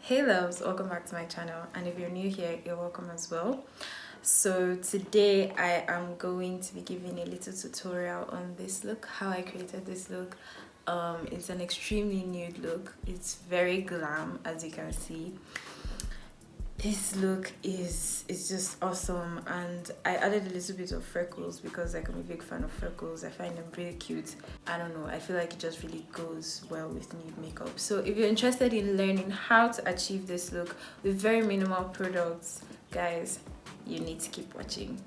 Hey loves, welcome back to my channel, and if you're new here, you're welcome as well. So today I am going to be giving a little tutorial on this look, how I created this look. It's an extremely nude look. It's very glam, as you can see. This look is just awesome, and I added a little bit of freckles because like, I'm a big fan of freckles. I find them really cute. I don't know, I feel like it just really goes well with nude makeup. So if you're interested in learning how to achieve this look with very minimal products, guys, you need to keep watching.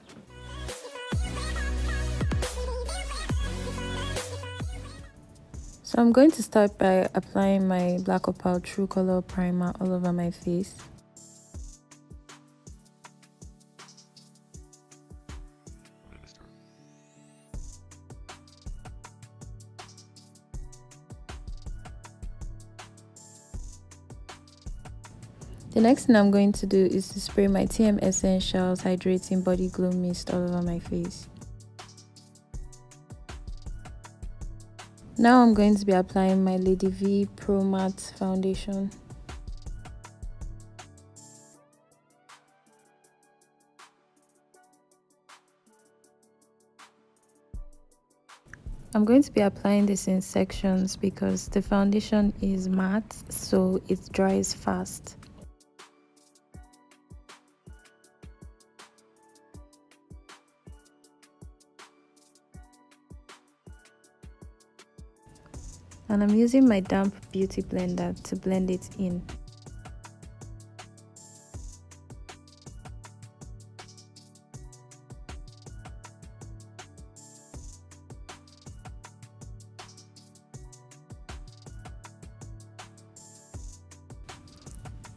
So I'm going to start by applying my Black Opal True Color Primer all over my face. The next thing I'm going to do is to spray my TM Essentials Hydrating Body Glow Mist all over my face. Now I'm going to be applying my Ladyveebeauty Pro Matte Foundation. I'm going to be applying this in sections because the foundation is matte, so it dries fast. And I'm using my damp beauty blender to blend it in.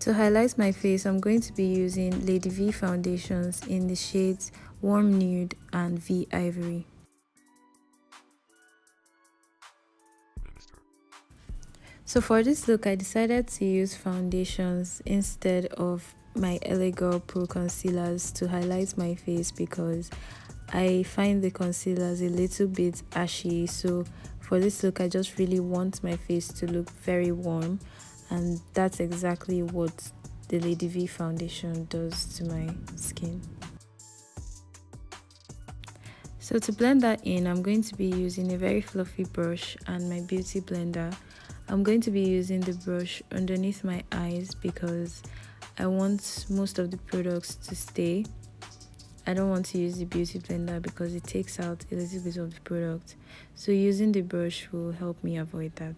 To highlight my face, I'm going to be using Ladyveebeauty foundations in the shades Warm Nude and V Ivory. So for this look, I decided to use foundations instead of my LA Girl Pro concealers to highlight my face because I find the concealers a little bit ashy. So for this look, I just really want my face to look very warm, and that's exactly what the Ladyveebeauty foundation does to my skin. So to blend that in, I'm going to be using a very fluffy brush and my beauty blender. I'm going to be using the brush underneath my eyes because I want most of the products to stay. I don't want to use the beauty blender because it takes out a little bit of the product. So using the brush will help me avoid that.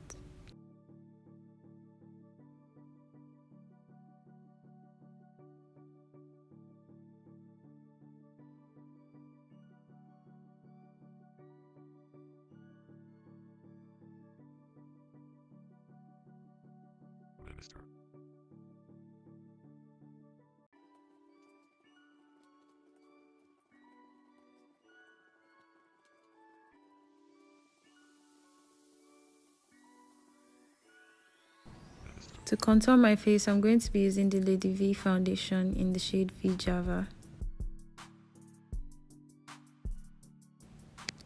To contour my face, I'm going to be using the Ladyveebeauty foundation in the shade V Java.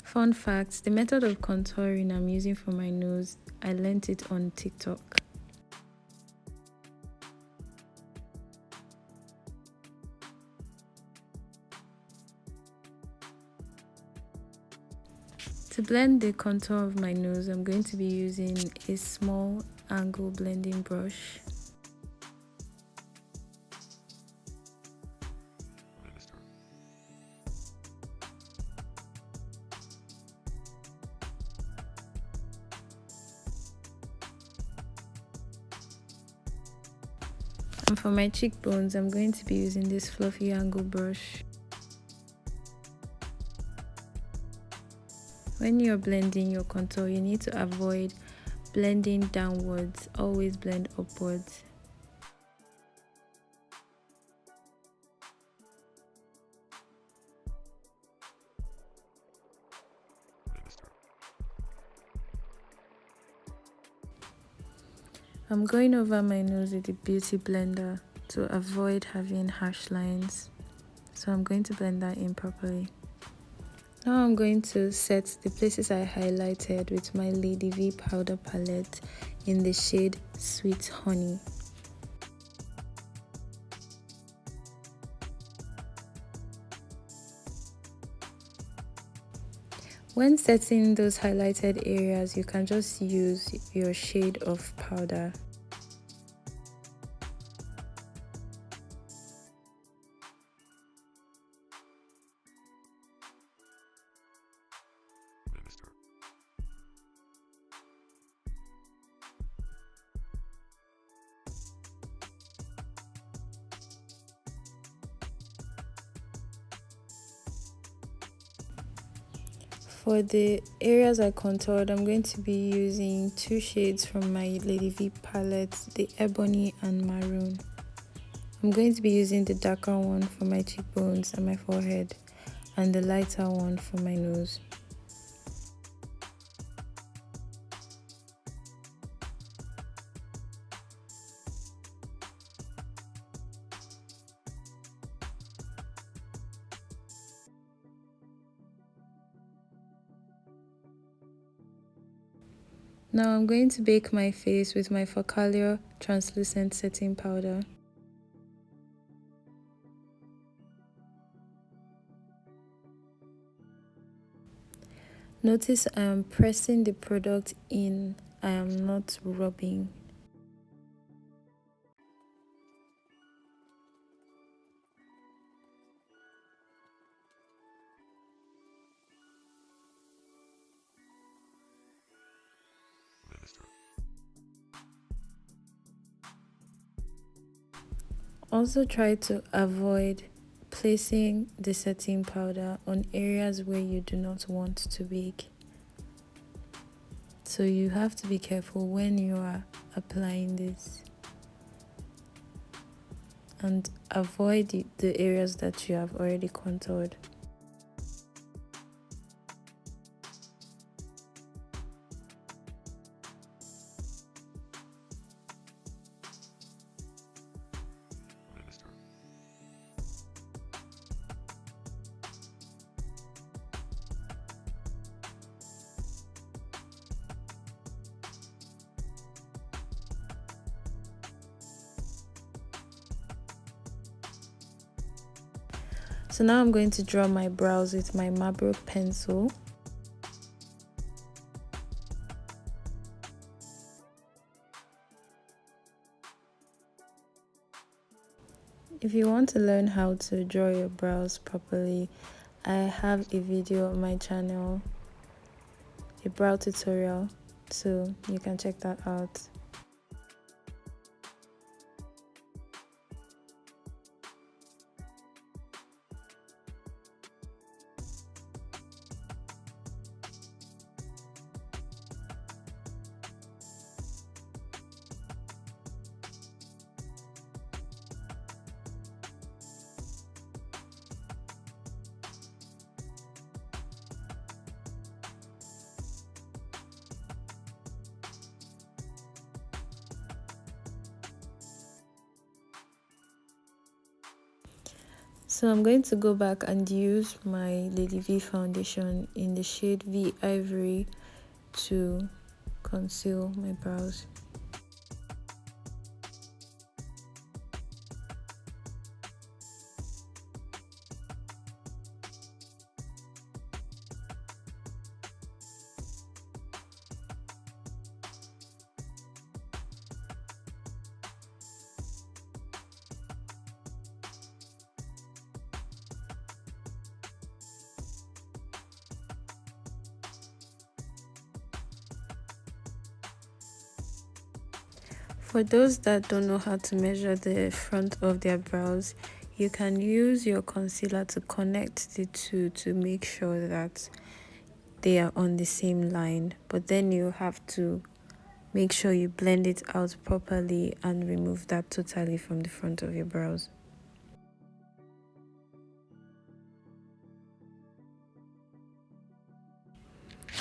Fun fact, the method of contouring I'm using for my nose, I learnt it on TikTok. To blend the contour of my nose, I'm going to be using a small angle blending brush. And for my cheekbones, I'm going to be using this fluffy angle brush. When you're blending your contour, you need to avoid blending downwards, always blend upwards. I'm going over my nose with the beauty blender to avoid having harsh lines. So I'm going to blend that in properly. Now I'm going to set the places I highlighted with my Ladyveebeauty powder palette in the shade Sweet Honey. When setting those highlighted areas, you can just use your shade of powder. For the areas I contoured, I'm going to be using two shades from my Ladyveebeauty palette, the Ebony and Maroon. I'm going to be using the darker one for my cheekbones and my forehead, and the lighter one for my nose. Now I'm going to bake my face with my Focallure translucent setting powder. Notice I am pressing the product in, I am not rubbing. Also try to avoid placing the setting powder on areas where you do not want to bake. So you have to be careful when you are applying this. And avoid the areas that you have already contoured. So now I'm going to draw my brows with my Mabrook pencil. If you want to learn how to draw your brows properly, I have a video on my channel, a brow tutorial, so you can check that out. So I'm going to go back and use my Ladyveebeauty foundation in the shade V Ivory to conceal my brows. For those that don't know how to measure the front of their brows, you can use your concealer to connect the two to make sure that they are on the same line, but then you have to make sure you blend it out properly and remove that totally from the front of your brows.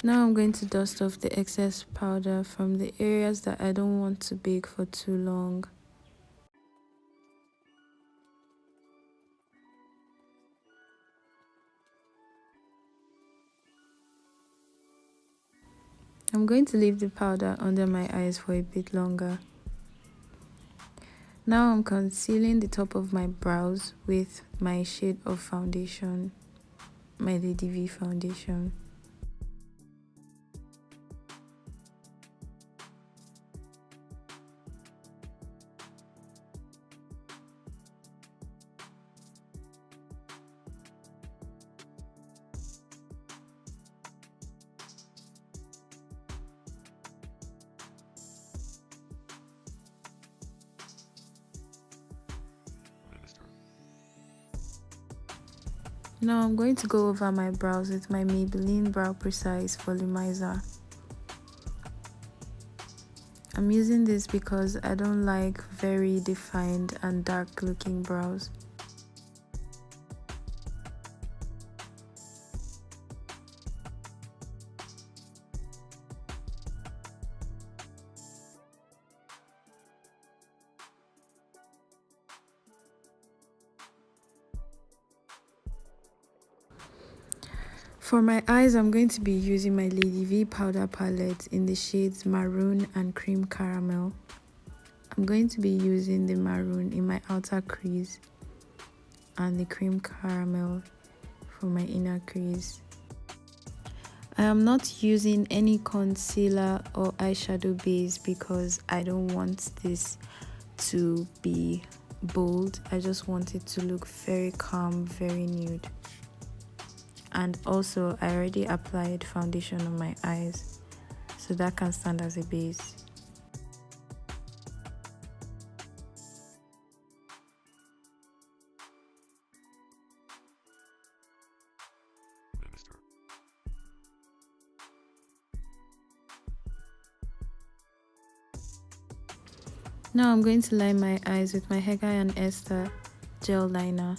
Now I'm going to dust off the excess powder from the areas that I don't want to bake for too long. I'm going to leave the powder under my eyes for a bit longer. Now I'm concealing the top of my brows with my shade of foundation, my Ladyveebeauty foundation. Now I'm going to go over my brows with my Maybelline Brow Precise Volumizer. I'm using this because I don't like very defined and dark looking brows. For my eyes, I'm going to be using my Ladyveebeauty powder palette in the shades Maroon and Cream Caramel. I'm going to be using the maroon in my outer crease and the cream caramel for my inner crease. I am not using any concealer or eyeshadow base because I don't want this to be bold. I just want it to look very calm, very nude. And also I already applied foundation on my eyes, so that can stand as a base. Now I'm going to line my eyes with my Hegai and Esther gel liner.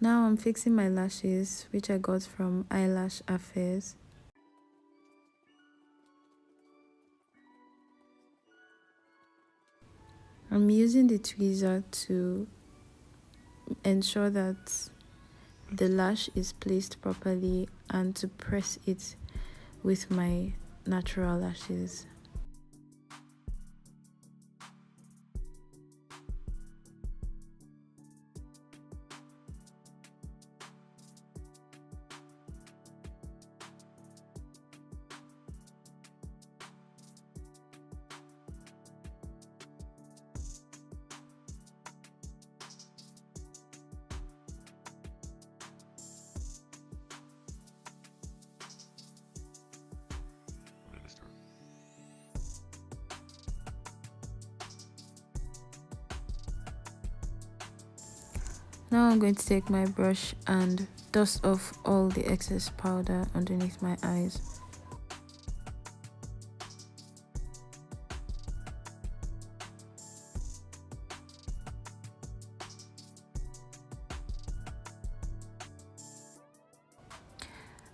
Now I'm fixing my lashes, which I got from Eyelash Affairs. I'm using the tweezer to ensure that the lash is placed properly and to press it with my natural lashes. Now I'm going to take my brush and dust off all the excess powder underneath my eyes.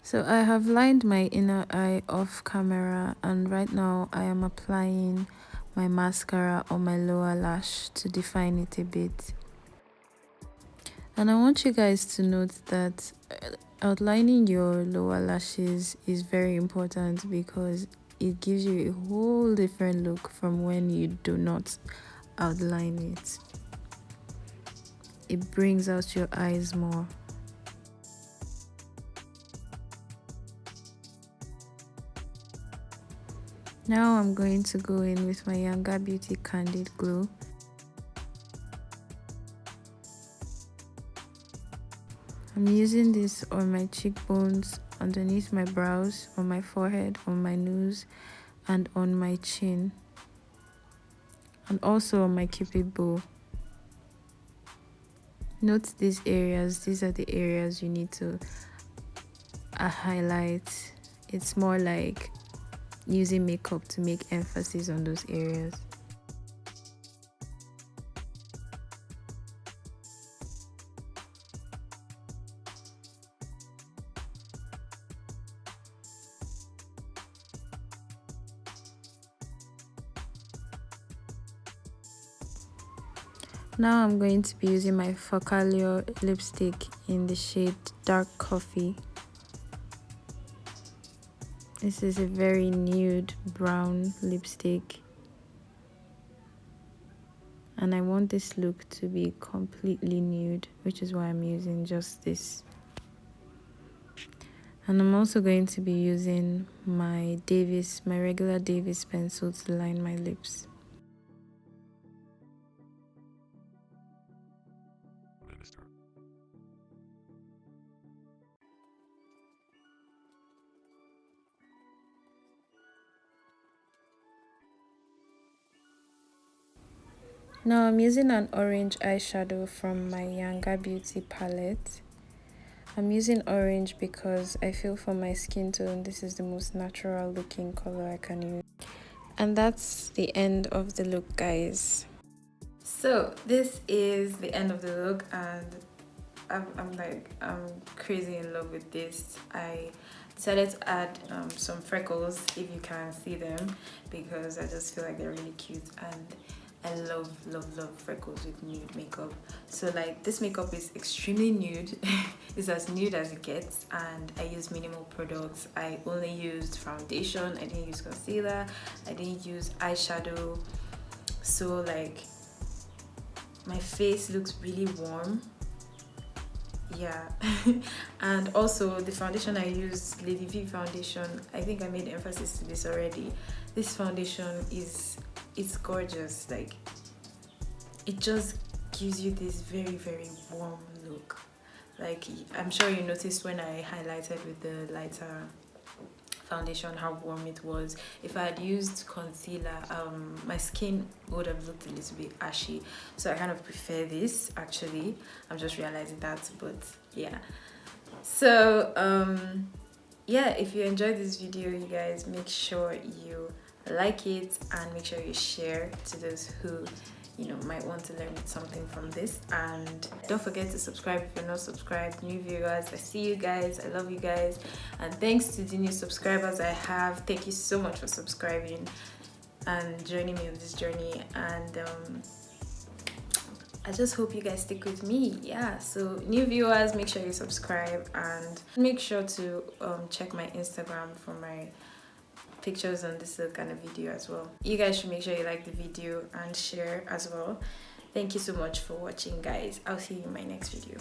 So I have lined my inner eye off camera, and right now I am applying my mascara on my lower lash to define it a bit. And I want you guys to note that outlining your lower lashes is very important because it gives you a whole different look from when you do not outline it. It brings out your eyes more. Now I'm going to go in with my Yangabeauty Candid Glow. I'm using this on my cheekbones, underneath my brows, on my forehead, on my nose, and on my chin. And also on my cupid bow. Note these areas. These are the areas you need to highlight. It's more like using makeup to make emphasis on those areas. Now I'm going to be using my Focallure lipstick in the shade Dark Coffee. This is a very nude brown lipstick, and I want this look to be completely nude, which is why I'm using just this. And I'm also going to be using my regular Davis pencil to line my lips. Now I'm using an orange eyeshadow from my Yangabeauty palette. I'm using orange because I feel for my skin tone this is the most natural looking color I can use. And that's the end of the look, guys. So this is the end of the look, and I'm crazy in love with this. I decided to add some freckles, if you can see them, because I just feel like they're really cute, and I love freckles with nude makeup. So like, this makeup is extremely nude. It's as nude as it gets, and I use minimal products. I only used foundation, I didn't use concealer, I didn't use eyeshadow. So like, my face looks really warm. Yeah. And also the foundation I use, Ladyveebeauty foundation, I think I made emphasis to this already. This foundation it's gorgeous. Like, it just gives you this very warm look. Like, I'm sure you noticed when I highlighted with the lighter foundation how warm it was. If I had used concealer, my skin would have looked a little bit ashy, so I kind of prefer this. Actually, I'm just realizing that, but yeah. So yeah, if you enjoyed this video, you guys, make sure you like it and make sure you share to those who might want to learn something from this. And don't forget to subscribe if you're not subscribed. New viewers, I see you guys, I love you guys, and thanks to the new subscribers I have. Thank you so much for subscribing and joining me on this journey, and I just hope you guys stick with me. Yeah, so new viewers, make sure you subscribe, and make sure to check my Instagram for my pictures on this kind of video as well. You guys should make sure you like the video and share as well. Thank you so much for watching, guys. I'll see you in my next video.